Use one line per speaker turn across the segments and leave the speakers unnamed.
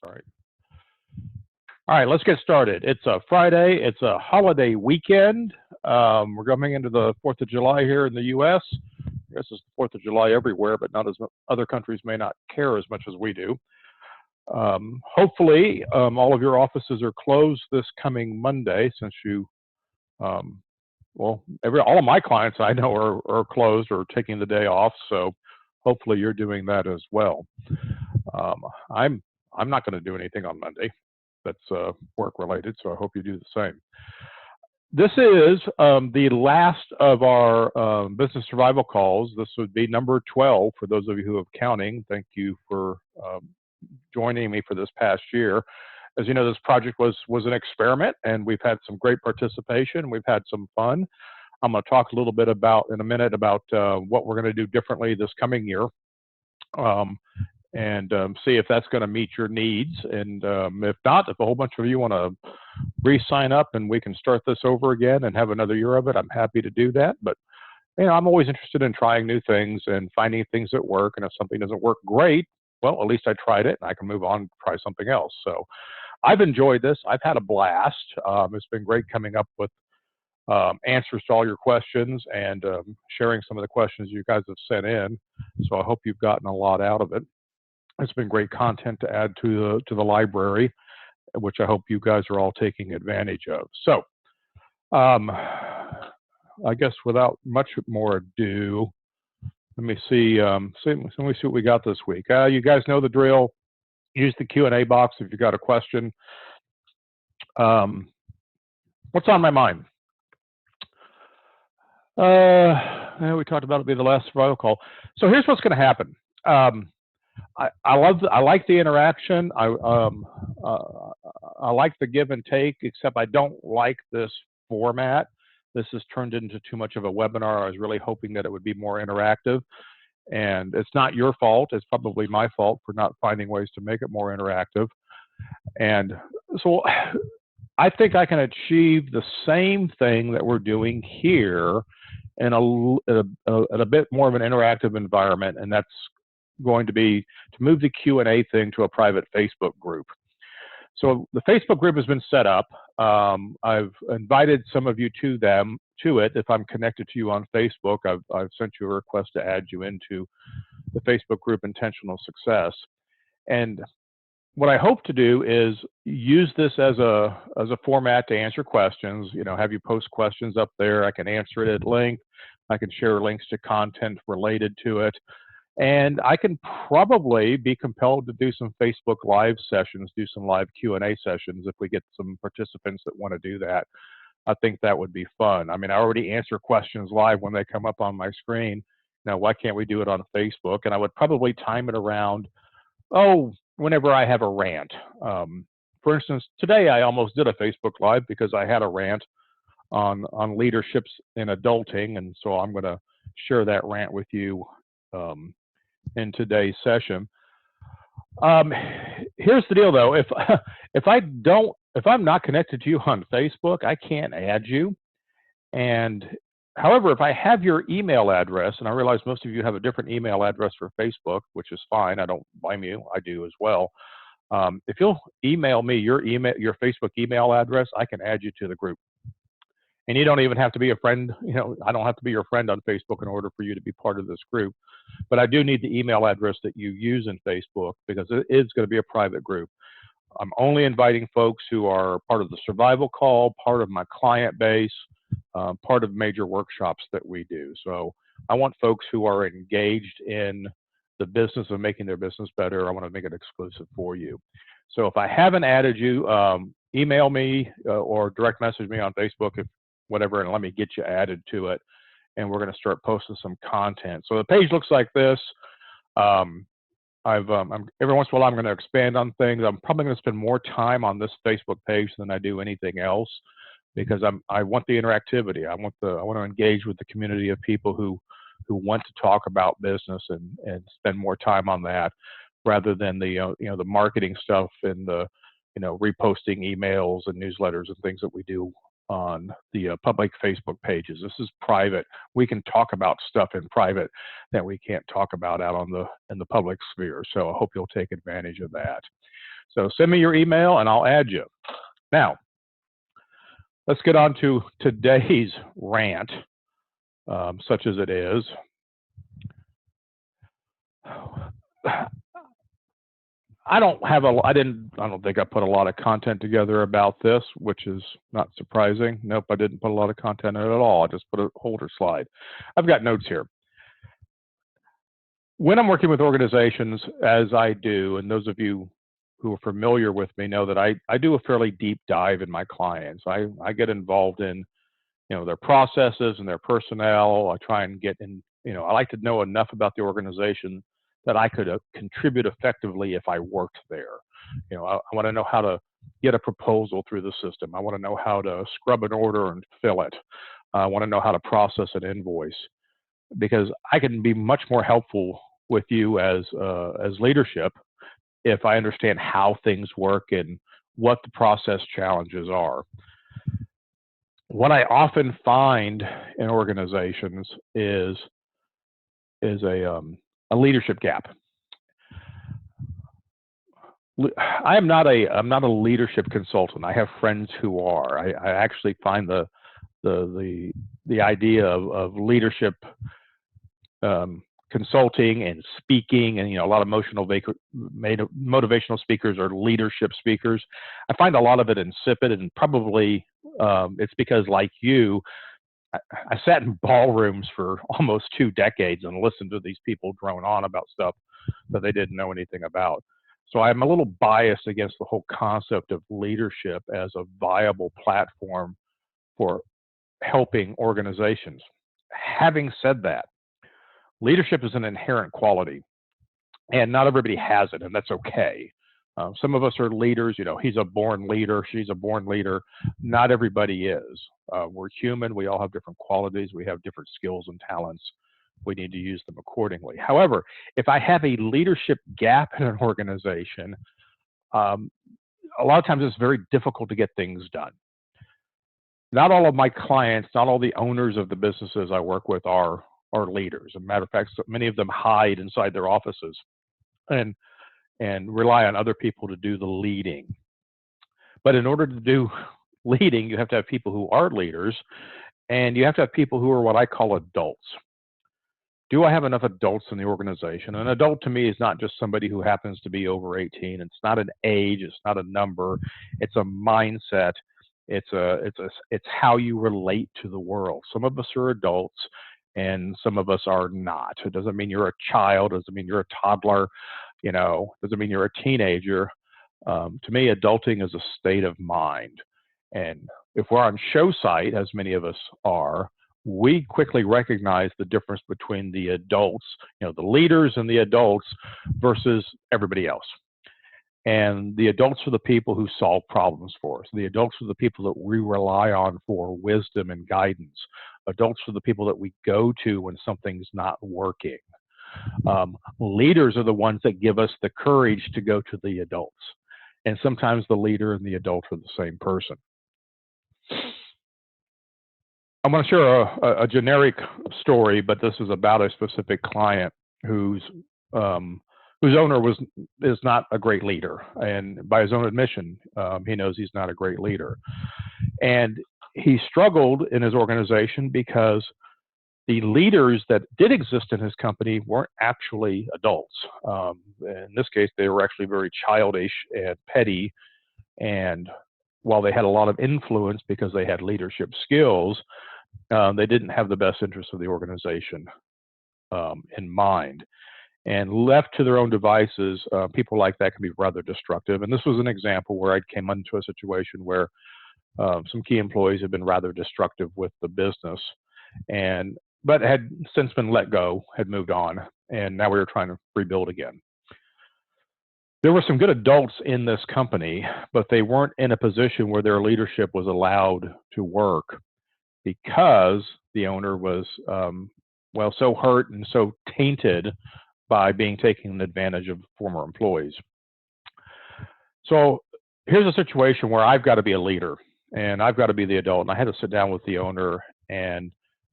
All right. All right, let's get started. It's a Friday. It's a holiday weekend. We're coming into the 4th of July here in the U.S. I guess it's the 4th of July everywhere, but not as other countries may not care as much as we do. Hopefully, all of your offices are closed this coming Monday, since you, well, all of my clients I know are closed or taking the day off. So hopefully you're doing that as well. I'm not going to do anything on Monday that's work related, so I hope you do the same. This is the last of our business survival calls. This would be number 12 for those of you who are counting. Thank you for joining me for this past year. As you know, this project was an experiment, and we've had some great participation. We've had some fun. I'm going to talk a little bit in a minute about what we're going to do differently this coming year. And see if that's going to meet your needs. And if not, if a whole bunch of you want to re-sign up and we can start this over again and have another year of it, I'm happy to do that. But you know, I'm always interested in trying new things and finding things that work. And if something doesn't work great, well, at least I tried it and I can move on and try something else. So I've enjoyed this. I've had a blast. It's been great coming up with answers to all your questions and sharing some of the questions you guys have sent in. So I hope you've gotten a lot out of it. It's been great content to add to the library, which I hope you guys are all taking advantage of. So I guess without much more ado, let me see what we got this week. You guys know the drill. Use the Q&A box if you've got a question. What's on my mind? We talked about it being the last survival call. So here's what's going to happen. I like the interaction. I like the give and take, except I don't like this format. This has turned into too much of a webinar. I was really hoping that it would be more interactive, and it's not your fault. It's probably my fault for not finding ways to make it more interactive. And so I think I can achieve the same thing that we're doing here in a bit more of an interactive environment, and that's going to be to move the Q&A thing to a private Facebook group. So the Facebook group has been set up. I've invited some of you to it. If I'm connected to you on Facebook, I've sent you a request to add you into the Facebook group Intentional Success. And what I hope to do is use this as a format to answer questions. You know, have you post questions up there. I can answer it at length. I can share links to content related to it. And I can probably be compelled to do some Facebook Live sessions, do some live Q&A sessions if we get some participants that want to do that. I think that would be fun. I mean, I already answer questions live when they come up on my screen. Now, why can't we do it on Facebook? And I would probably time it around, whenever I have a rant. For instance, today I almost did a Facebook Live because I had a rant on leaderships in adulting. And so I'm going to share that rant with you in today's session. Here's the deal, though. If I'm not connected to you on Facebook, I can't add you. And however, if I have your email address, and I realize most of you have a different email address for Facebook, which is fine. I don't blame you. I do as well. If you'll email me your Facebook email address, I can add you to the group. And you don't even have to be a friend. You know, I don't have to be your friend on Facebook in order for you to be part of this group. But I do need the email address that you use in Facebook because it is going to be a private group. I'm only inviting folks who are part of the survival call, part of my client base, part of major workshops that we do. So I want folks who are engaged in the business of making their business better. I want to make it exclusive for you. So if I haven't added you, email me or direct message me on Facebook, whatever, and let me get you added to it. And we're going to start posting some content. So the page looks like this. Every once in a while, I'm going to expand on things. I'm probably going to spend more time on this Facebook page than I do anything else because I want the interactivity. I want to engage with the community of people who want to talk about business and spend more time on that rather than the the marketing stuff and the reposting emails and newsletters and things that we do on the public Facebook pages. This is private. We can talk about stuff in private that we can't talk about out in the public sphere. So I hope you'll take advantage of that. So send me your email and I'll add you. Now, let's get on to today's rant, such as it is. I don't think I put a lot of content together about this, which is not surprising. Nope, I didn't put a lot of content in it at all. I just put a holder slide. I've got notes here. When I'm working with organizations, as I do, and those of you who are familiar with me know that I do a fairly deep dive in my clients. I get involved in, their processes and their personnel. I try and get in, I like to know enough about the organization that I could contribute effectively if I worked there. I want to know how to get a proposal through the system. I want to know how to scrub an order and fill it. I want to know how to process an invoice, because I can be much more helpful with you as leadership if I understand how things work and what the process challenges are. What I often find in organizations is a leadership gap. I'm not a leadership consultant. I have friends who are. I actually find the idea of leadership consulting and speaking, and a lot of motivational speakers are leadership speakers. I find a lot of it insipid, and probably it's because, like you, I sat in ballrooms for almost 2 decades and listened to these people drone on about stuff that they didn't know anything about. So I'm a little biased against the whole concept of leadership as a viable platform for helping organizations. Having said that, leadership is an inherent quality, and not everybody has it, and that's okay. Some of us are leaders. He's a born leader, she's a born leader. Not everybody is. We're human. We all have different qualities. We have different skills and talents. We need to use them accordingly. However, if I have a leadership gap in an organization, a lot of times it's very difficult to get things done. Not all of my clients, not all the owners of the businesses I work with are leaders. As a matter of fact, many of them hide inside their offices and rely on other people to do the leading. But in order to do leading, you have to have people who are leaders, and you have to have people who are what I call adults. Do I have enough adults in the organization? An adult to me is not just somebody who happens to be over 18. It's not an age. It's not a number. It's a mindset. It's how you relate to the world. Some of us are adults, and some of us are not. It doesn't mean you're a child. It doesn't mean you're a toddler. It doesn't mean you're a teenager. To me, adulting is a state of mind. And if we're on show site, as many of us are, we quickly recognize the difference between the adults, the leaders and the adults, versus everybody else. And the adults are the people who solve problems for us. The adults are the people that we rely on for wisdom and guidance. Adults are the people that we go to when something's not working. Leaders are the ones that give us the courage to go to the adults. And sometimes the leader and the adult are the same person. I'm going to share a generic story, but this is about a specific client whose owner is not a great leader, and by his own admission, he knows he's not a great leader. And he struggled in his organization because the leaders that did exist in his company weren't actually adults. In this case, they were actually very childish and petty, and while they had a lot of influence because they had leadership skills, they didn't have the best interests of the organization in mind. And left to their own devices, people like that can be rather destructive. And this was an example where I came into a situation where some key employees had been rather destructive with the business, but had since been let go, had moved on, and now we were trying to rebuild again. There were some good adults in this company, but they weren't in a position where their leadership was allowed to work because the owner was, so hurt and so tainted by being taken advantage of former employees. So here's a situation where I've got to be a leader and I've got to be the adult, and I had to sit down with the owner and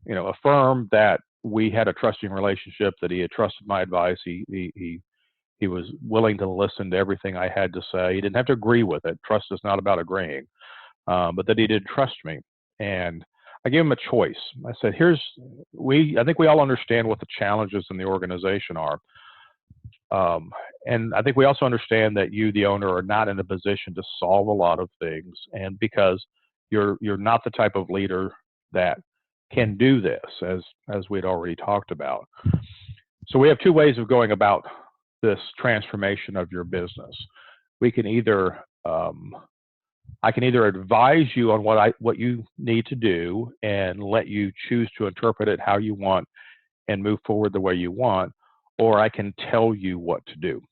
affirm that we had a trusting relationship, that he had trusted my advice. He He was willing to listen to everything I had to say. He didn't have to agree with it. Trust is not about agreeing, but that he did trust me. And I gave him a choice. I said, I think we all understand what the challenges in the organization are. And I think we also understand that you, the owner, are not in a position to solve a lot of things. And because you're not the type of leader that can do this, as we'd already talked about. So we have two ways of going about this transformation of your business. We can either I can either advise you on what you need to do and let you choose to interpret it how you want and move forward the way you want, or I can tell you what to do.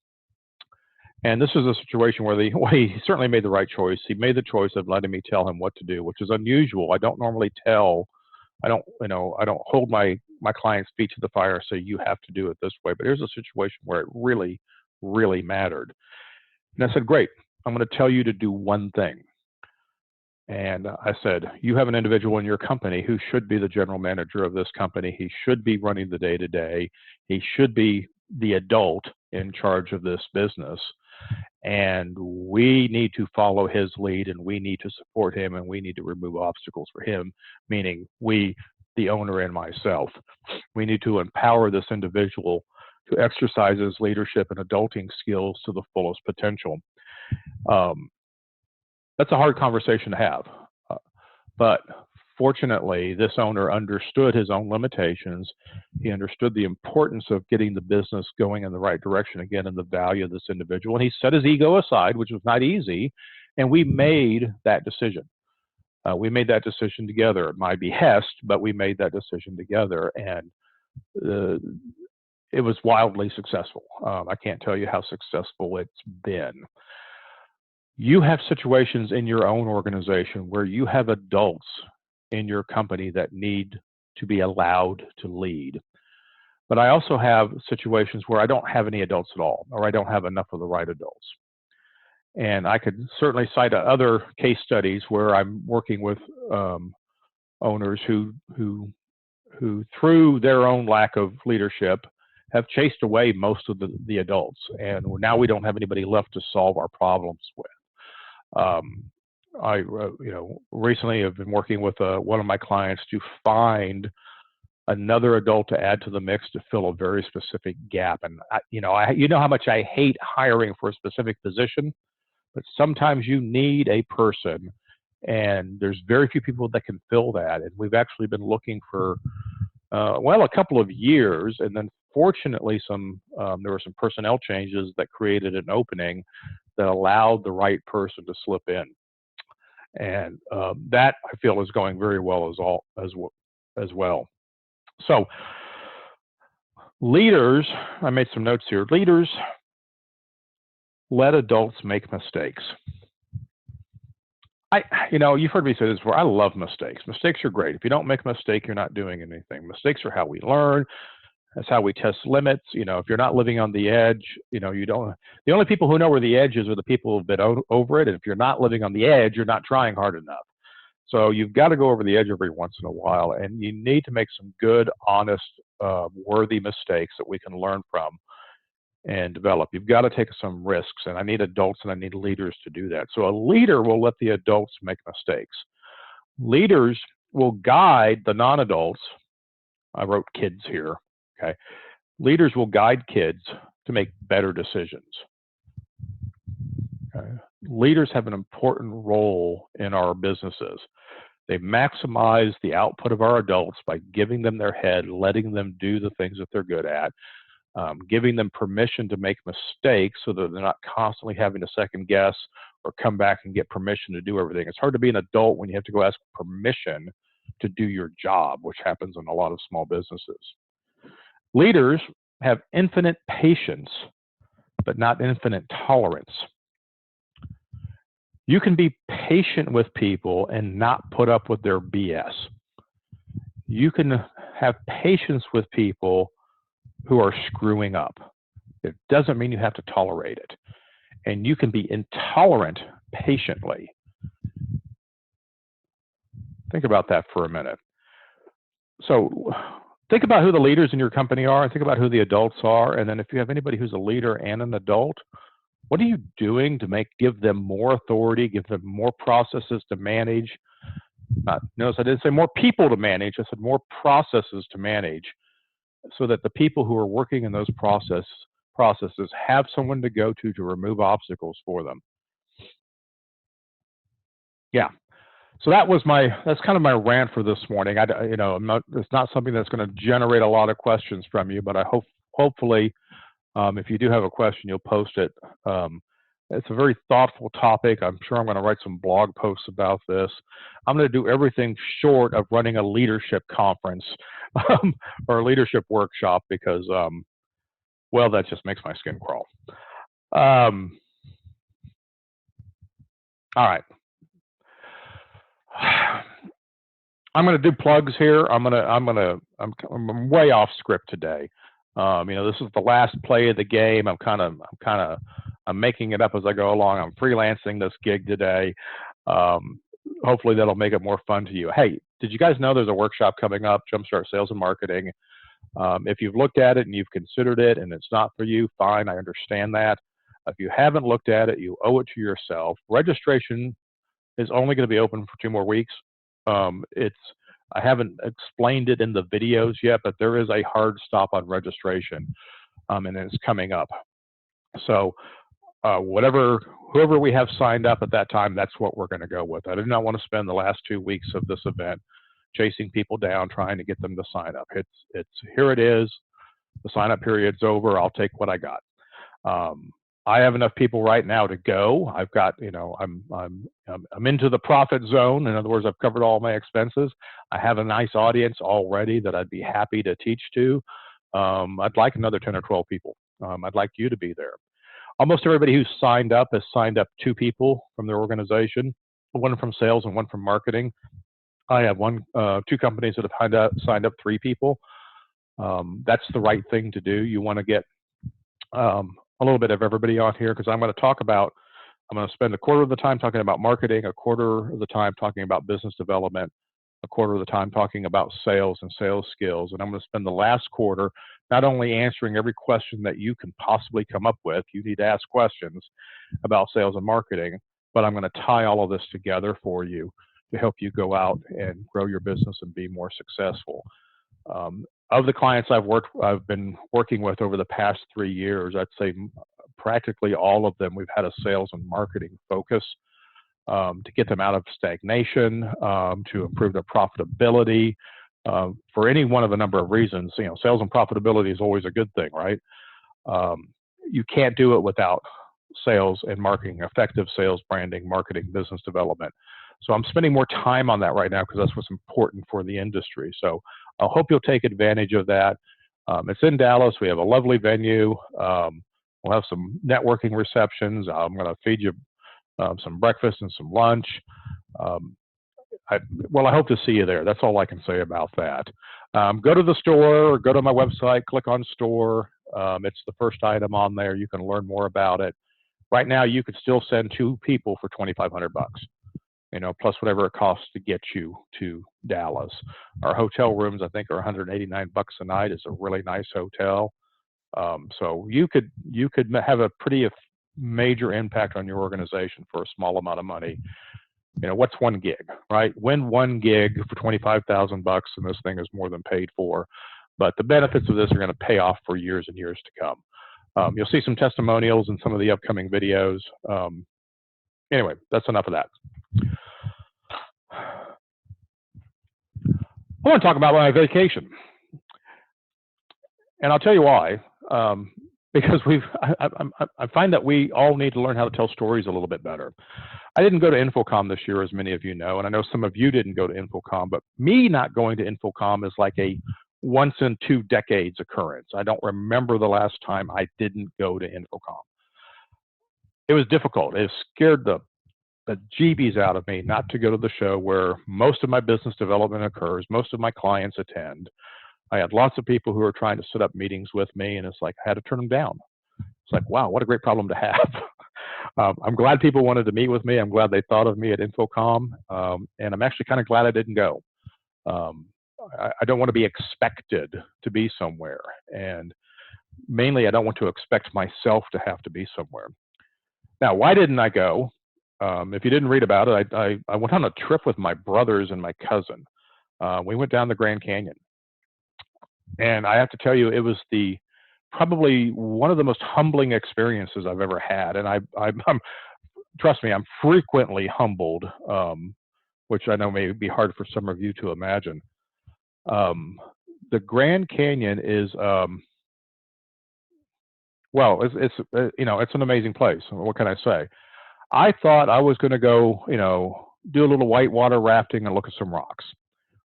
And this is a situation where he certainly made the right choice. He made the choice of letting me tell him what to do, which is unusual. I don't normally I don't hold my client's feet to the fire and say, you have to do it this way. But here's a situation where it really, really mattered. And I said, great, I'm going to tell you to do one thing. And I said, you have an individual in your company who should be the general manager of this company. He should be running the day-to-day. He should be the adult in charge of this business. And we need to follow his lead, and we need to support him, and we need to remove obstacles for him, meaning we, the owner, and myself. We need to empower this individual to exercise his leadership and adulting skills to the fullest potential. That's a hard conversation to have. But fortunately, this owner understood his own limitations. He understood the importance of getting the business going in the right direction again and the value of this individual. And he set his ego aside, which was not easy, and we made that decision. We made that decision together at my behest, but we made that decision together, and it was wildly successful. I can't tell you how successful it's been. You have situations in your own organization where you have adults in your company that need to be allowed to lead. But I also have situations where I don't have any adults at all, or I don't have enough of the right adults. And I could certainly cite other case studies where I'm working with owners who through their own lack of leadership have chased away most of the adults. And now we don't have anybody left to solve our problems with. I recently have been working with one of my clients to find another adult to add to the mix to fill a very specific gap. And you know how much I hate hiring for a specific position, but sometimes you need a person, and there's very few people that can fill that. And we've actually been looking for a couple of years, and then fortunately there were some personnel changes that created an opening that allowed the right person to slip in. And that I feel is going very well as well. So leaders, I made some notes here. Leaders, let adults make mistakes. You've heard me say this before. I love mistakes. Mistakes are great. If you don't make a mistake, you're not doing anything. Mistakes are how we learn. That's how we test limits. If you're not living on the edge, you don't. The only people who know where the edge is are the people who've been over it. And if you're not living on the edge, you're not trying hard enough. So you've got to go over the edge every once in a while, and you need to make some good, honest, worthy mistakes that we can learn from and develop. You've got to take some risks, and I need adults and I need leaders to do that. So a leader will let the adults make mistakes. Leaders will guide the non-adults. I wrote kids here. Okay. Leaders will guide kids to make better decisions. Okay. Leaders have an important role in our businesses. They maximize the output of our adults by giving them their head, letting them do the things that they're good at, giving them permission to make mistakes so that they're not constantly having to second guess or come back and get permission to do everything. It's hard to be an adult when you have to go ask permission to do your job, which happens in a lot of small businesses. Leaders have infinite patience, but not infinite tolerance. You can be patient with people and not put up with their BS. You can have patience with people who are screwing up. It doesn't mean you have to tolerate it. And you can be intolerant patiently. Think about that for a minute. So think about who the leaders in your company are, and think about who the adults are. And then if you have anybody who's a leader and an adult, what are you doing to give them more authority, give them more processes to manage? Notice I didn't say more people to manage, I said more processes to manage, so that the people who are working in those processes have someone to go to remove obstacles for them. Yeah. So that's kind of my rant for this morning. It's not something that's going to generate a lot of questions from you, but hopefully, if you do have a question, you'll post it. It's a very thoughtful topic. I'm sure I'm going to write some blog posts about this. I'm going to do everything short of running a leadership conference or a leadership workshop because, well, that just makes my skin crawl. All right. I'm going to do plugs here. I'm way off script today. This is the last play of the game. I'm making it up as I go along. I'm freelancing this gig today. Hopefully that'll make it more fun to you. Hey, did you guys know there's a workshop coming up, Jumpstart Sales and Marketing? If you've looked at it and you've considered it and it's not for you, fine, I understand that. If you haven't looked at it, you owe it to yourself. Registration is only going to be open for 2 more weeks. I haven't explained it in the videos yet, but there is a hard stop on registration, and it's coming up. So whoever we have signed up at that time, that's what we're going to go with. I do not want to spend the last 2 weeks of this event chasing people down, trying to get them to sign up. Here it is. The sign up period's over. I'll take what I got. I have enough people right now to go. I've got, I'm into the profit zone. In other words, I've covered all my expenses. I have a nice audience already that I'd be happy to teach to. I'd like another 10 or 12 people. I'd like you to be there. Almost everybody who's signed up has signed up 2 people from their organization, one from sales and one from marketing. I have 2 companies that have signed up 3 people. That's the right thing to do. You want to get a little bit of everybody on here, because I'm going to spend a quarter of the time talking about marketing, a quarter of the time talking about business development, a quarter of the time talking about sales and sales skills. And I'm going to spend the last quarter not only answering every question that you can possibly come up with, you need to ask questions about sales and marketing, but I'm going to tie all of this together for you to help you go out and grow your business and be more successful. Of the clients I've been working with over the past 3 years, I'd say practically all of them, we've had a sales and marketing focus to get them out of stagnation, to improve their profitability, for any one of a number of reasons. Sales and profitability is always a good thing, right? You can't do it without sales and marketing, effective sales, branding, marketing, business development. So I'm spending more time on that right now because that's what's important for the industry. So I hope you'll take advantage of that. It's in Dallas. We have a lovely venue. We'll have some networking receptions. I'm going to feed you some breakfast and some lunch. I hope to see you there. That's all I can say about that. Go to the store, or go to my website, click on store. It's the first item on there. You can learn more about it. Right now, you could still send 2 people for $2,500. Plus whatever it costs to get you to Dallas. Our hotel rooms, I think, are $189 a night. It's a really nice hotel. So you could have a pretty major impact on your organization for a small amount of money. What's 1 gig, right? Win 1 gig for $25,000, and this thing is more than paid for. But the benefits of this are going to pay off for years and years to come. You'll see some testimonials in some of the upcoming videos. Anyway, that's enough of that. I want to talk about my vacation, and I'll tell you why. Because I find that we all need to learn how to tell stories a little bit better. I didn't go to InfoComm this year, as many of you know, and I know some of you didn't go to InfoComm, but me not going to InfoComm is like a once in 2 decades occurrence. I don't remember the last time I didn't go to InfoComm. It was difficult. It scared the jeebies out of me not to go to the show where most of my business development occurs, most of my clients attend. I had lots of people who were trying to set up meetings with me, and it's like I had to turn them down. It's like, wow, what a great problem to have. I'm glad people wanted to meet with me. I'm glad they thought of me at InfoComm, and I'm actually kind of glad I didn't go. I don't want to be expected to be somewhere. And mainly, I don't want to expect myself to have to be somewhere. Now, why didn't I go? If you didn't read about it, I went on a trip with my brothers and my cousin. We went down the Grand Canyon. And I have to tell you, it was probably one of the most humbling experiences I've ever had. And I'm trust me, I'm frequently humbled, which I know may be hard for some of you to imagine. The Grand Canyon is, well, it's an amazing place. What can I say? I thought I was going to go, do a little whitewater rafting and look at some rocks.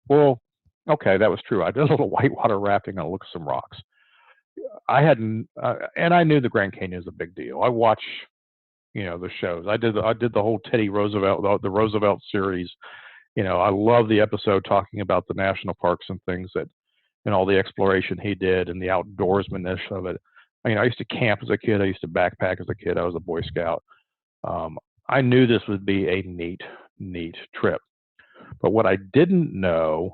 Well, okay, that was true. I did a little whitewater rafting and look at some rocks. I hadn't, and I knew the Grand Canyon is a big deal. I watch, the shows. I did the whole Teddy Roosevelt, the Roosevelt series. I love the episode talking about the national parks and things and all the exploration he did and the outdoorsmanish of it. I used to camp as a kid. I used to backpack as a kid. I was a Boy Scout. I knew this would be a neat trip. But what I didn't know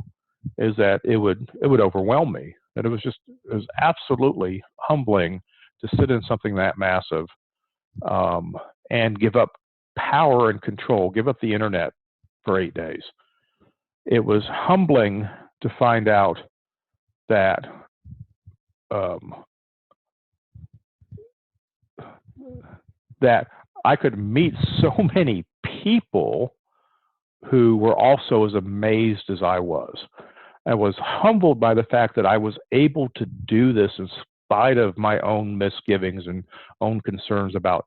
is that it would overwhelm me. That it was absolutely humbling to sit in something that massive, and give up power and control, give up the internet for 8 days. It was humbling to find out that that I could meet so many people who were also as amazed as I was. I was humbled by the fact that I was able to do this in spite of my own misgivings and own concerns about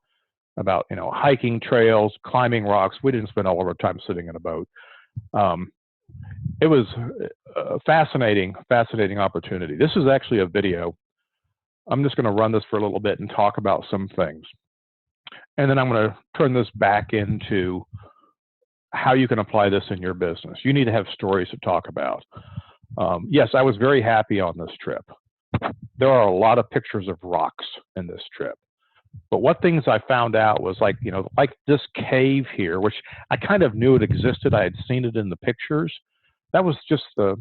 hiking trails, climbing rocks. We didn't spend all of our time sitting in a boat. It was a fascinating opportunity. This is actually a video. I'm just going to run this for a little bit and talk about some things. And then I'm going to turn this back into how you can apply this in your business. You need to have stories to talk about. Yes, I was very happy on this trip. There are a lot of pictures of rocks in this trip. But what things I found out was like this cave here, which I kind of knew it existed. I had seen it in the pictures. That was just the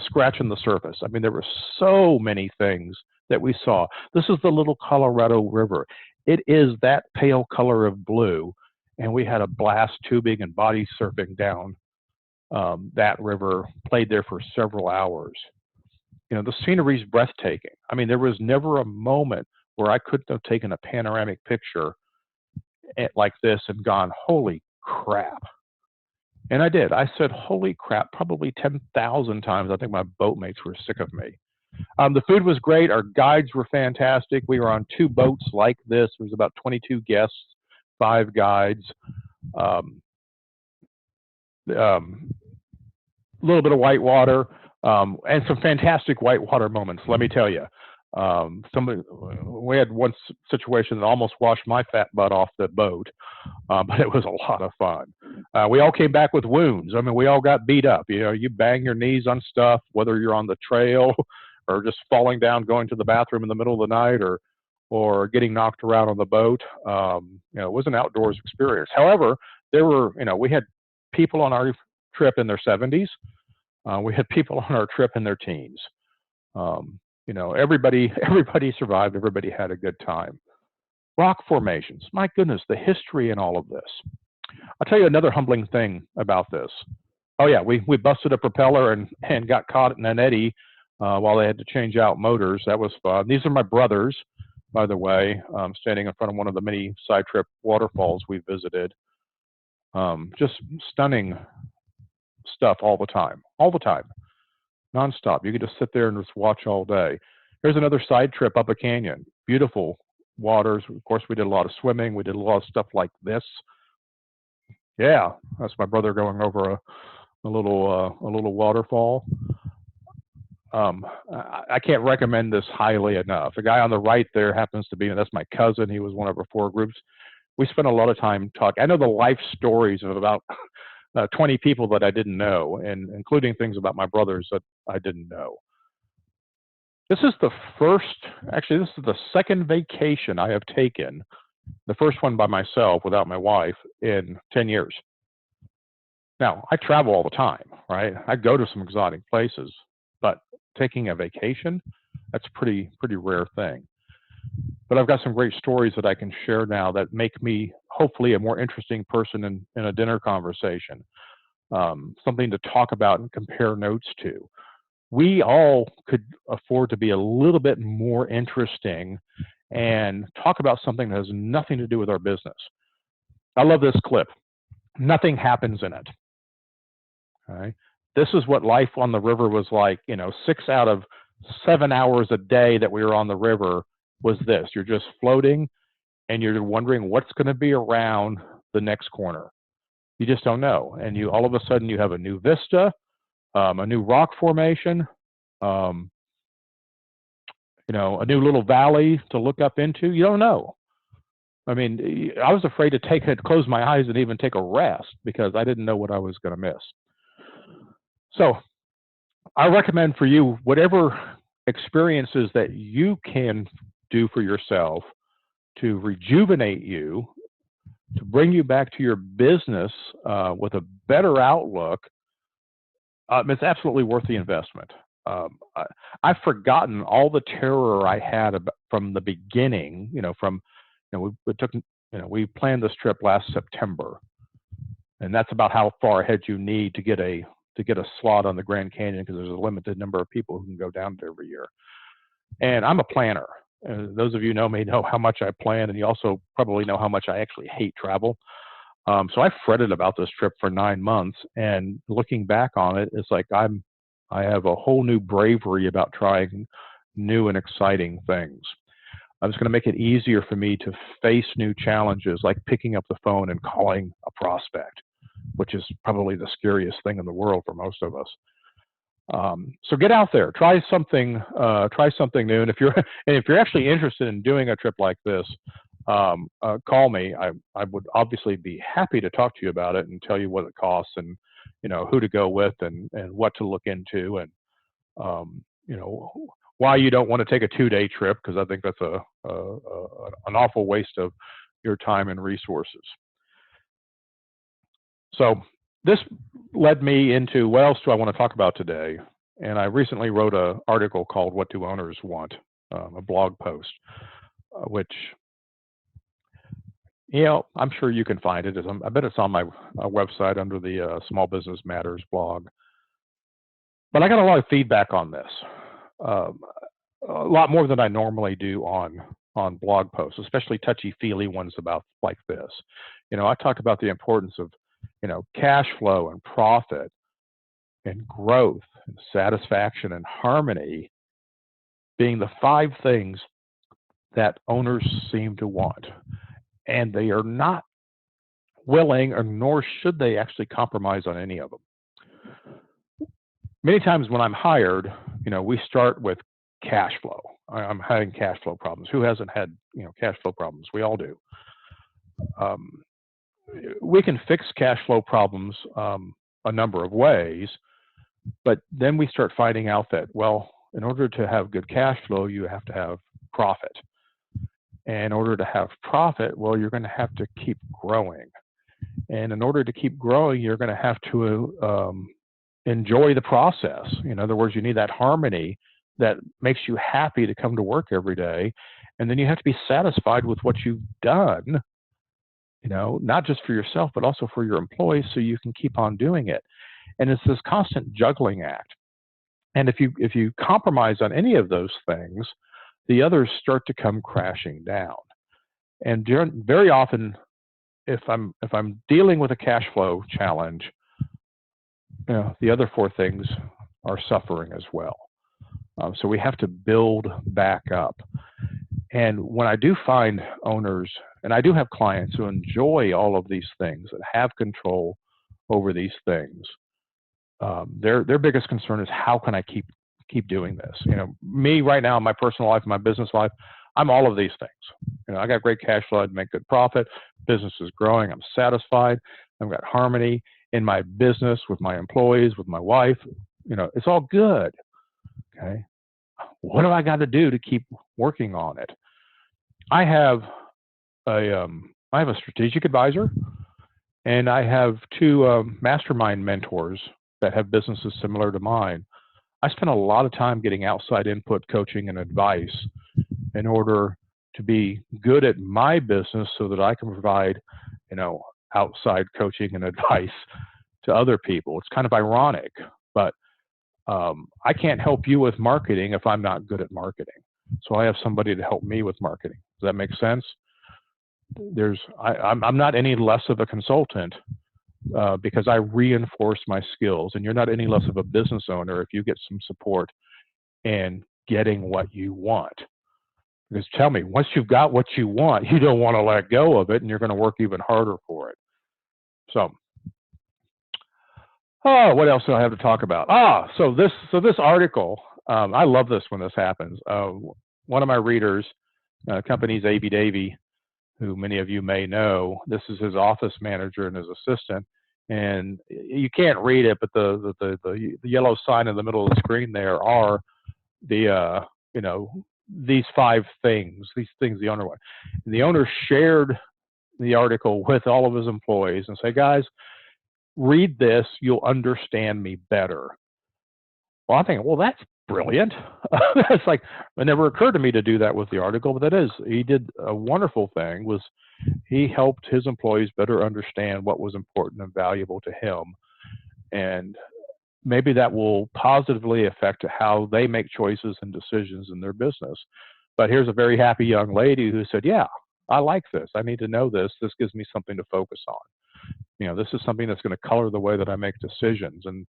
scratch on the surface. I mean, there were so many things that we saw. This is the Little Colorado River. It is that pale color of blue. And we had a blast tubing and body surfing down that river, played there for several hours. The scenery is breathtaking. I mean, there was never a moment where I couldn't have taken a panoramic picture like this and gone, holy crap. And I did. I said, holy crap, probably 10,000 times. I think my boatmates were sick of me. The food was great. Our guides were fantastic. We were on 2 boats like this. There was about 22 guests, 5 guides. A little bit of whitewater, and some fantastic whitewater moments, let me tell you. We had one situation that almost washed my fat butt off the boat, but it was a lot of fun. We all came back with wounds. I mean, we all got beat up. You bang your knees on stuff, whether you're on the trail or just falling down, going to the bathroom in the middle of the night, or getting knocked around on the boat. It was an outdoors experience. However, we had people on our trip in their 70s. We had people on our trip in their teens. Everybody survived. Everybody had a good time. Rock formations. My goodness, the history in all of this. I'll tell you another humbling thing about this. Oh yeah, we busted a propeller and got caught in an eddy while they had to change out motors. That was fun. These are my brothers, by the way, standing in front of one of the many side trip waterfalls we visited. Just stunning stuff all the time, nonstop. You could just sit there and just watch all day. Here's another side trip up a canyon. Beautiful waters. Of course, we did a lot of swimming. We did a lot of stuff like this. Yeah, that's my brother going over a little waterfall. I can't recommend this highly enough. The guy on the right there happens to be, that's my cousin. He was one of our 4 groups. We spent a lot of time talking. I know the life stories of about 20 people that I didn't know, and including things about my brothers that I didn't know. This is the second vacation I have taken, the first one by myself without my wife, in 10 years. Now, I travel all the time, right? I go to some exotic places, but taking a vacation, that's a pretty rare thing. But I've got some great stories that I can share now that make me hopefully a more interesting person in a dinner conversation, something to talk about and compare notes to. We all could afford to be a little bit more interesting and talk about something that has nothing to do with our business. I love this clip. Nothing happens in it. Okay. This is what life on the river was like. 6 out of 7 hours a day that we were on the river was this. You're just floating and you're wondering what's going to be around the next corner. You just don't know. And you all of a sudden you have a new vista, a new rock formation, um, a new little valley to look up into. You don't know. I mean, I was afraid to close my eyes and even take a rest because I didn't know what I was going to miss. So I recommend for you whatever experiences that you can do for yourself to rejuvenate you, to bring you back to your business with a better outlook. It's absolutely worth the investment. I've forgotten all the terror I had from the beginning. We planned this trip last September, and that's about how far ahead you need to get a slot on the Grand Canyon because there's a limited number of people who can go down there every year. And I'm a planner. Those of you know me know how much I plan, and you also probably know how much I actually hate travel. So I fretted about this trip for 9 months, and looking back on it, it's like I have a whole new bravery about trying new and exciting things. It's going to make it easier for me to face new challenges, like picking up the phone and calling a prospect, which is probably the scariest thing in the world for most of us. So get out there, try something new, and if you're actually interested in doing a trip like this, call me. I would obviously be happy to talk to you about it and tell you what it costs and who to go with and what to look into and why you don't want to take a 2-day trip, because I think that's an awful waste of your time and resources. So this led me into what else do I want to talk about today? And I recently wrote an article called "What Do Owners Want?" A blog post, which I'm sure you can find it. I bet it's on my website under the Small Business Matters blog. But I got a lot of feedback on this, a lot more than I normally do on blog posts, especially touchy-feely ones about like this. I talked about the importance of cash flow and profit and growth and satisfaction and harmony being the 5 things that owners seem to want. And they are not willing, or nor should they actually compromise on any of them. Many times when I'm hired, we start with cash flow. I'm having cash flow problems. Who hasn't had cash flow problems? We all do. We can fix cash flow problems a number of ways, but then we start finding out that, well, in order to have good cash flow, you have to have profit. And in order to have profit, well, you're going to have to keep growing. And in order to keep growing, you're going to have to enjoy the process. In other words, you need that harmony that makes you happy to come to work every day. And then you have to be satisfied with what you've done, not just for yourself, but also for your employees, so you can keep on doing it. And it's this constant juggling act. And if you compromise on any of those things, the others start to come crashing down. And very often, if I'm dealing with a cash flow challenge, the other 4 things are suffering as well. So we have to build back up. And when I do find owners, and I do have clients who enjoy all of these things and have control over these things, their biggest concern is, how can I keep doing this? Me right now in my personal life, my business life, I'm all of these things. I got great cash flow, I make good profit, business is growing, I'm satisfied, I've got harmony in my business with my employees, with my wife. It's all good. Okay. What do I got to do to keep working on it? I have a strategic advisor, And I have two mastermind mentors that have businesses similar to mine. I spend a lot of time getting outside input, coaching, and advice in order to be good at my business so that I can provide, you know, outside coaching and advice to other people. It's kind of ironic, but I can't help you with marketing if I'm not good at marketing. So I have somebody to help me with marketing. Does that make sense? I'm not any less of a consultant because I reinforce my skills, and you're not any less of a business owner if you get some support in getting what you want. Because tell me, once you've got what you want, you don't want to let go of it, and you're going to work even harder for it. So, what else do I have to talk about? So this article, I love this when this happens. One of my readers, company's Avy Davy, who many of you may know. This is his office manager and his assistant, and you can't read it, but the yellow sign in the middle of the screen there are the you know, these 5 things, the owner wanted. And the owner shared the article with all of his employees and say, guys, read this, you'll understand me better. Well, I think, well, that's brilliant. It's like, it never occurred to me to do that with the article, but that is, he did a wonderful thing, was he helped his employees better understand what was important and valuable to him. And maybe that will positively affect how they make choices and decisions in their business. But here's a very happy young lady who said, yeah, I like this. I need to know this. This gives me something to focus on. You know, this is something that's going to color the way that I make decisions. And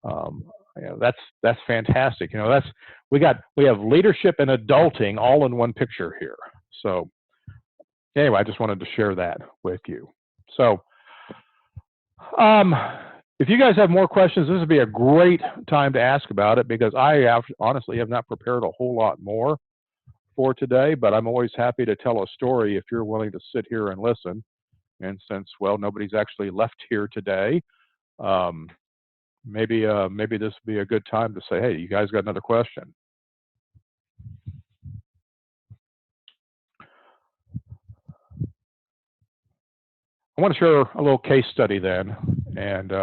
you know, that's fantastic. You know, we have leadership and adulting all in one picture here. So anyway, I just wanted to share that with you. So if you guys have more questions, this would be a great time to ask about it, because I honestly have not prepared a whole lot more for today, but I'm always happy to tell a story if you're willing to sit here and listen. And since, well, nobody's actually left here today, maybe this would be a good time to say, hey, you guys got another question? I want to share a little case study then, and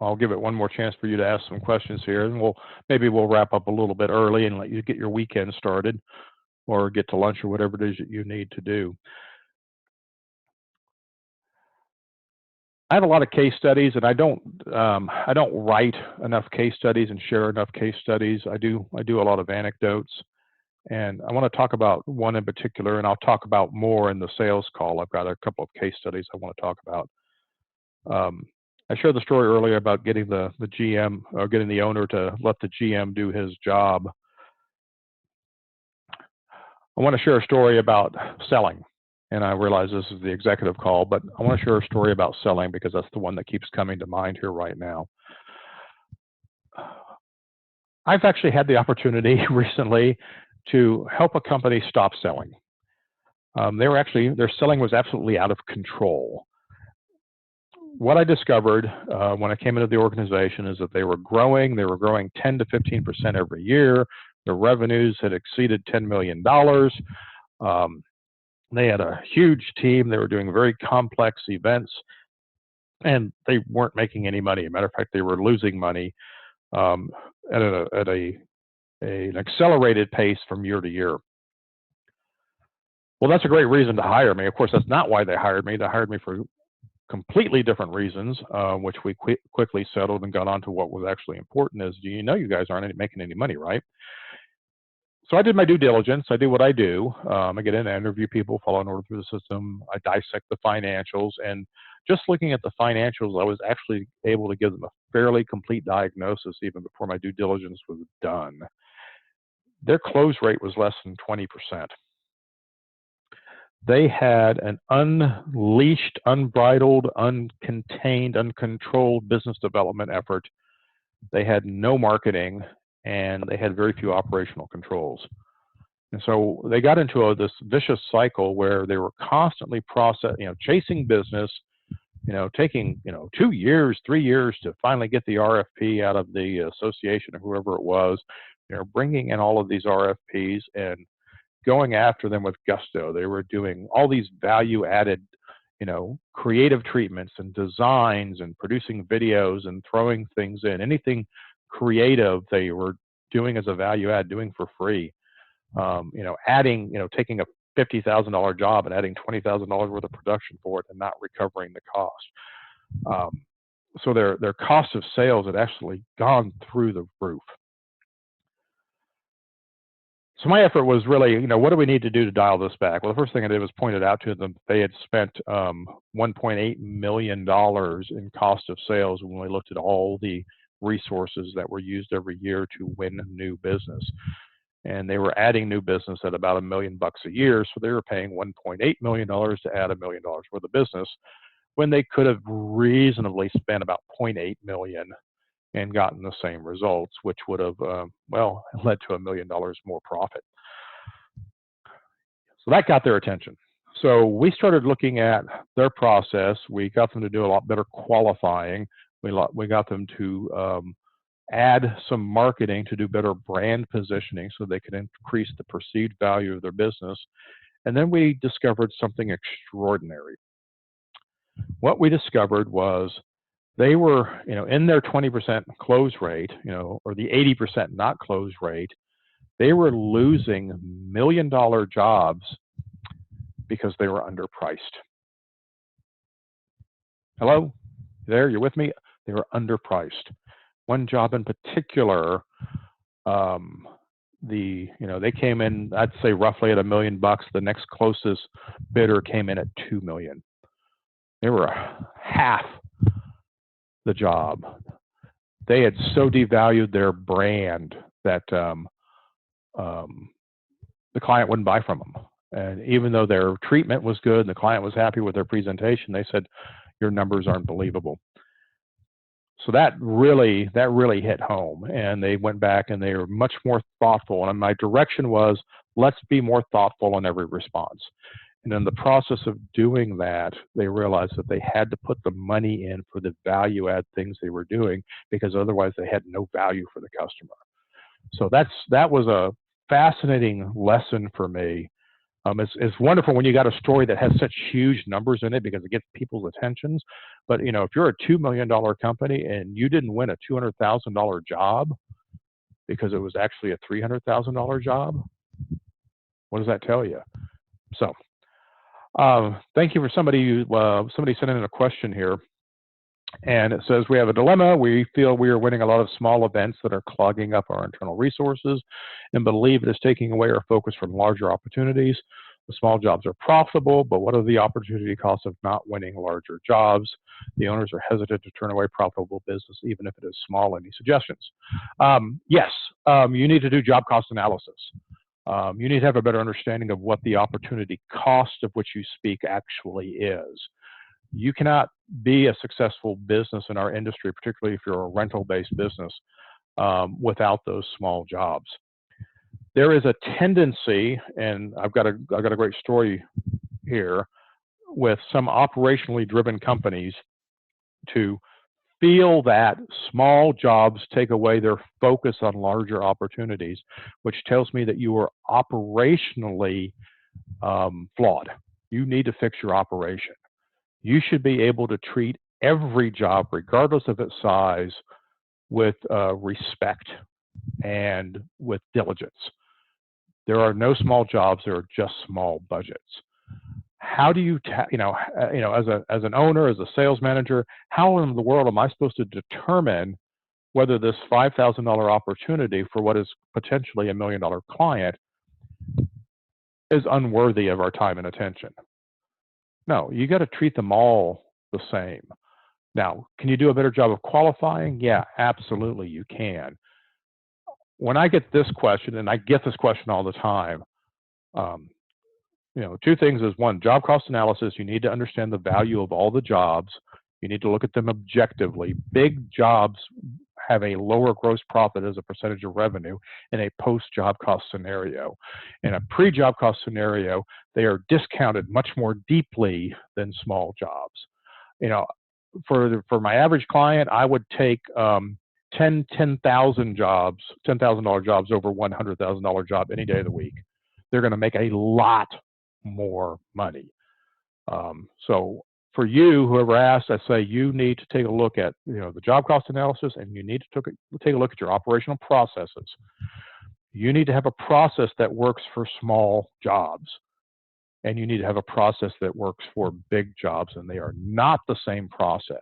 I'll give it one more chance for you to ask some questions here, and maybe we'll wrap up a little bit early and let you get your weekend started, or get to lunch, or whatever it is that you need to do. I have a lot of case studies, and I don't write enough case studies and share enough case studies. I do a lot of anecdotes, and I want to talk about one in particular, and I'll talk about more in the sales call. I've got a couple of case studies I want to talk about. I shared the story earlier about getting the GM, or getting the owner to let the GM do his job. I want to share a story about selling. And I realize this is the executive call, but I want to share a story about selling because that's the one that keeps coming to mind here right now. I've actually had the opportunity recently to help a company stop selling. Their selling was absolutely out of control. What I discovered when I came into the organization is that they were growing 10 to 15% every year. Their revenues had exceeded $10 million. They had a huge team. They were doing very complex events, and they weren't making any money. As a matter of fact, they were losing money at an accelerated pace from year to year. Well, that's a great reason to hire me. Of course, that's not why they hired me. They hired me for completely different reasons, which we quickly settled and got on to what was actually important is, you know, you guys aren't making any money, right? So I did my due diligence. I do what I do. I get in, I interview people, follow an order through the system. I dissect the financials, and just looking at the financials, I was actually able to give them a fairly complete diagnosis even before my due diligence was done. Their close rate was less than 20%. They had an unleashed, unbridled, uncontained, uncontrolled business development effort. They had no marketing, and they had very few operational controls. And so they got into this vicious cycle where they were constantly chasing business, taking, 2 years, 3 years to finally get the RFP out of the association or whoever it was. They're bringing in all of these RFPs and going after them with gusto. They were doing all these value-added, creative treatments and designs and producing videos and throwing things in. Anything creative they were doing as a value add, doing for free. Adding, taking a $50,000 job and adding $20,000 worth of production for it and not recovering the cost. So their cost of sales had actually gone through the roof. So my effort was really, what do we need to do to dial this back? Well, the first thing I did was pointed out to them they had spent $1.8 million in cost of sales when we looked at all the resources that were used every year to win new business. And they were adding new business at about $1 million a year, so they were paying $1.8 million to add $1 million worth of business, when they could have reasonably spent about $0.8 million and gotten the same results, which would have, led to $1 million more profit. So that got their attention. So we started looking at their process. We got them to do a lot better qualifying. We got them to add some marketing to do better brand positioning so they could increase the perceived value of their business. And then we discovered something extraordinary. What we discovered was they were, in their 20% close rate, or the 80% not close rate, they were losing $1 million jobs because they were underpriced. Hello? There, you're with me? They were underpriced. One job in particular, they came in, I'd say roughly at $1 million. The next closest bidder came in at $2 million. They were half the job. They had so devalued their brand that the client wouldn't buy from them. And even though their treatment was good and the client was happy with their presentation, they said, your numbers aren't believable. So that really hit home, and they went back and they were much more thoughtful. And my direction was, let's be more thoughtful on every response. And in the process of doing that, they realized that they had to put the money in for the value add things they were doing, because otherwise they had no value for the customer. So that was a fascinating lesson for me. It's wonderful when you got a story that has such huge numbers in it because it gets people's attentions. But if you're a $2 million company and you didn't win a $200,000 job because it was actually a $300,000 job, what does that tell you? So thank you for somebody sent in a question here. And it says, we have a dilemma. We feel we are winning a lot of small events that are clogging up our internal resources and believe it is taking away our focus from larger opportunities. The small jobs are profitable, but what are the opportunity costs of not winning larger jobs? The owners are hesitant to turn away profitable business, even if it is small. Any suggestions? Yes, you need to do job cost analysis. You need to have a better understanding of what the opportunity cost of which you speak actually is. You cannot be a successful business in our industry, particularly if you're a rental-based business, without those small jobs. There is a tendency, and I've got a great story here, with some operationally driven companies to feel that small jobs take away their focus on larger opportunities, which tells me that you are operationally flawed. You need to fix your operation. You should be able to treat every job, regardless of its size, with respect and with diligence. There are no small jobs. There are just small budgets. How do you, as an owner, as a sales manager, how in the world am I supposed to determine whether this $5,000 opportunity for what is potentially $1 million client is unworthy of our time and attention? No, you got to treat them all the same. Now, can you do a better job of qualifying? Yeah, absolutely you can. When I get this question, and I get this question all the time, two things is, one, job cost analysis. You need to understand the value of all the jobs. You need to look at them objectively. Big jobs have a lower gross profit as a percentage of revenue in a post-job cost scenario. In a pre-job cost scenario, they are discounted much more deeply than small jobs. For my average client, I would take 10,000 jobs, $10,000 jobs over $100,000 job any day of the week. They're going to make a lot more money. So for you, whoever asked, I say you need to take a look at the job cost analysis, and you need to take a look at your operational processes. You need to have a process that works for small jobs, and you need to have a process that works for big jobs, and they are not the same process.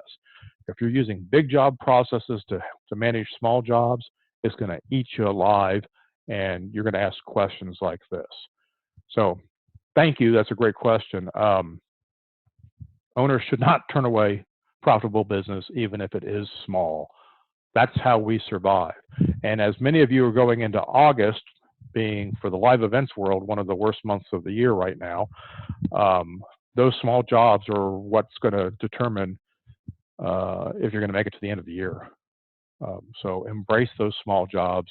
If you're using big job processes to manage small jobs, it's going to eat you alive, and you're going to ask questions like this. So thank you. That's a great question. Owners should not turn away profitable business, even if it is small. That's how we survive. And as many of you are going into August, being for the live events world, one of the worst months of the year right now, those small jobs are what's going to determine if you're going to make it to the end of the year. So embrace those small jobs,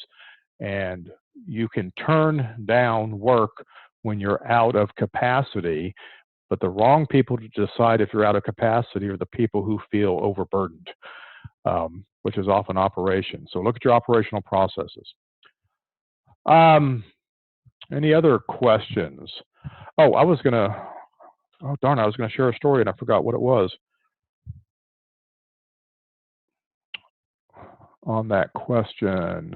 and you can turn down work when you're out of capacity, but the wrong people to decide if you're out of capacity are the people who feel overburdened, which is often operations. So look at your operational processes. Any other questions? Oh, I was going to share a story and I forgot what it was on that question.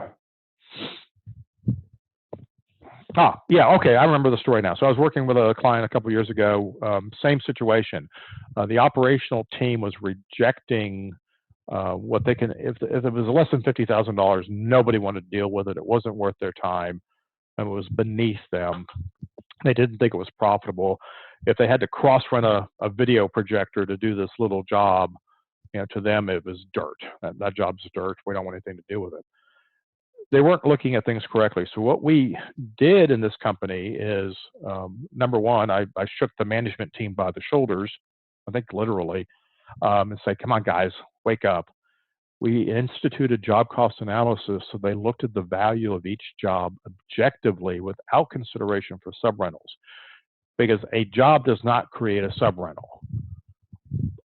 Yeah, okay, I remember the story now. So I was working with a client a couple of years ago, same situation. The operational team was rejecting what they can, if it was less than $50,000, nobody wanted to deal with it. It wasn't worth their time, and it was beneath them. They didn't think it was profitable. If they had to cross-run a video projector to do this little job, to them it was dirt. That job's dirt. We don't want anything to do with it. They weren't looking at things correctly. So what we did in this company is, number one, I shook the management team by the shoulders, I think literally, and say, come on, guys, wake up. We instituted job cost analysis, so they looked at the value of each job objectively without consideration for subrentals, because a job does not create a subrental.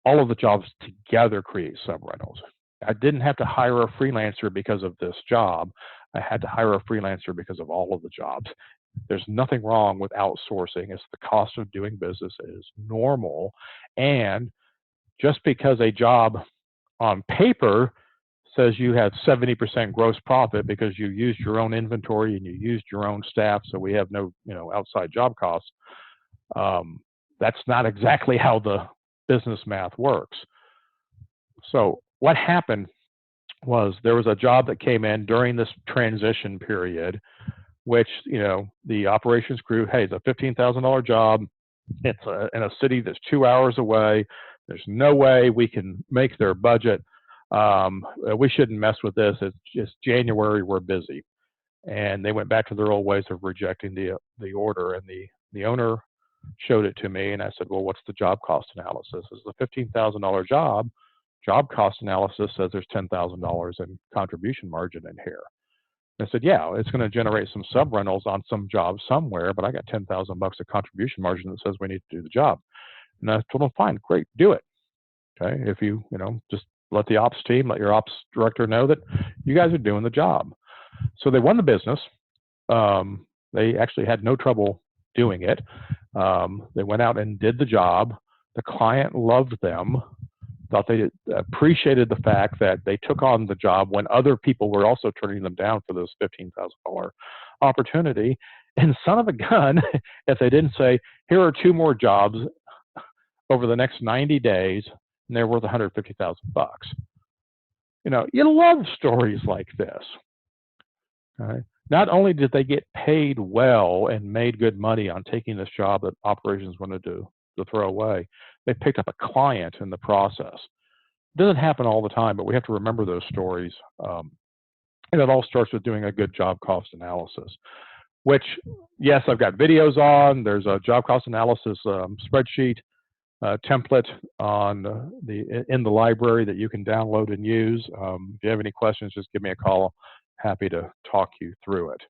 All of the jobs together create subrentals. I didn't have to hire a freelancer because of this job. I had to hire a freelancer because of all of the jobs. There's nothing wrong with outsourcing. It's the cost of doing business is normal. And just because a job on paper says you have 70% gross profit because you used your own inventory and you used your own staff, so we have no outside job costs, that's not exactly how the business math works. So what happened was there was a job that came in during this transition period, which, the operations crew, hey, it's a $15,000 job. It's in a city that's 2 hours away. There's no way we can make their budget. We shouldn't mess with this. It's just January, we're busy. And they went back to their old ways of rejecting the order. And the owner showed it to me, and I said, well, what's the job cost analysis? It's a $15,000 job. Job cost analysis says there's $10,000 in contribution margin in here. I said, yeah, it's going to generate some subrentals on some job somewhere, but I got $10,000 of contribution margin that says we need to do the job. And I told them, fine, great, do it. Okay, if you just let the ops team, let your ops director know that you guys are doing the job. So they won the business. They actually had no trouble doing it. They went out and did the job. The client loved them. Thought they appreciated the fact that they took on the job when other people were also turning them down for this $15,000 opportunity. And son of a gun, if they didn't say, here are 2 more jobs over the next 90 days, and they're worth $150,000. You love stories like this. Okay? Not only did they get paid well and made good money on taking this job that operations wanted to throw away, they picked up a client in the process. It doesn't happen all the time, but we have to remember those stories. And it all starts with doing a good job cost analysis, which, yes, I've got videos on. There's a job cost analysis spreadsheet template in the library that you can download and use. If you have any questions, just give me a call. Happy to talk you through it.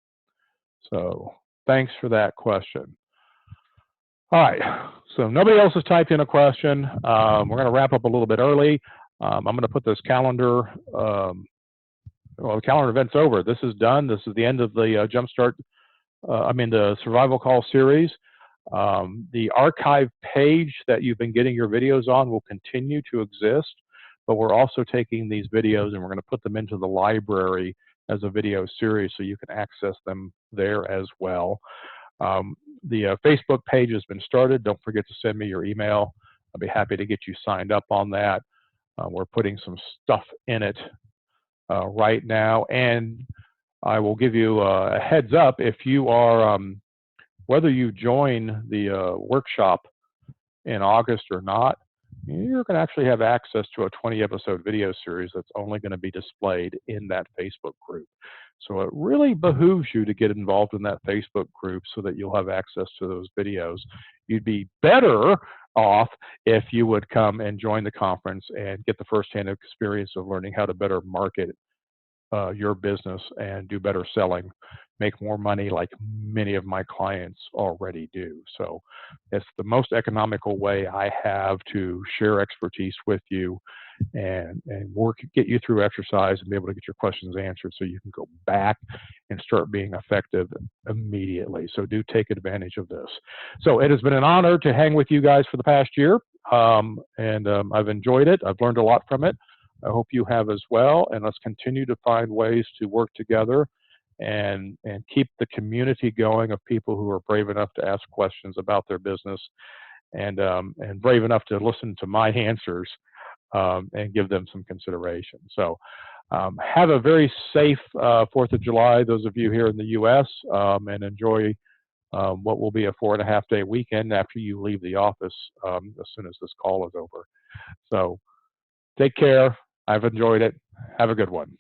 So thanks for that question. All right, so nobody else has typed in a question. We're going to wrap up a little bit early. I'm going to put this calendar, the calendar event's over. This is done. This is the end of the the survival call series. The archive page that you've been getting your videos on will continue to exist, but we're also taking these videos and we're going to put them into the library as a video series so you can access them there as well. The Facebook page has been started. Don't forget to send me your email. I'll be happy to get you signed up on that. We're putting some stuff in it right now, and I will give you a heads up if you are, whether you join the workshop in August or not, you're going to actually have access to a 20-episode video series that's only going to be displayed in that Facebook group. So it really behooves you to get involved in that Facebook group so that you'll have access to those videos. You'd be better off if you would come and join the conference and get the firsthand experience of learning how to better market your business and do better selling, make more money like many of my clients already do. So it's the most economical way I have to share expertise with you and get you through exercise and be able to get your questions answered so you can go back and start being effective immediately. So do take advantage of this. So it has been an honor to hang with you guys for the past year, and I've enjoyed it. I've learned a lot from it. I hope you have as well, and let's continue to find ways to work together and keep the community going of people who are brave enough to ask questions about their business and brave enough to listen to my answers and give them some consideration. So have a very safe 4th of July, those of you here in the U.S., and enjoy what will be a 4.5-day weekend after you leave the office as soon as this call is over. So take care. I've enjoyed it. Have a good one.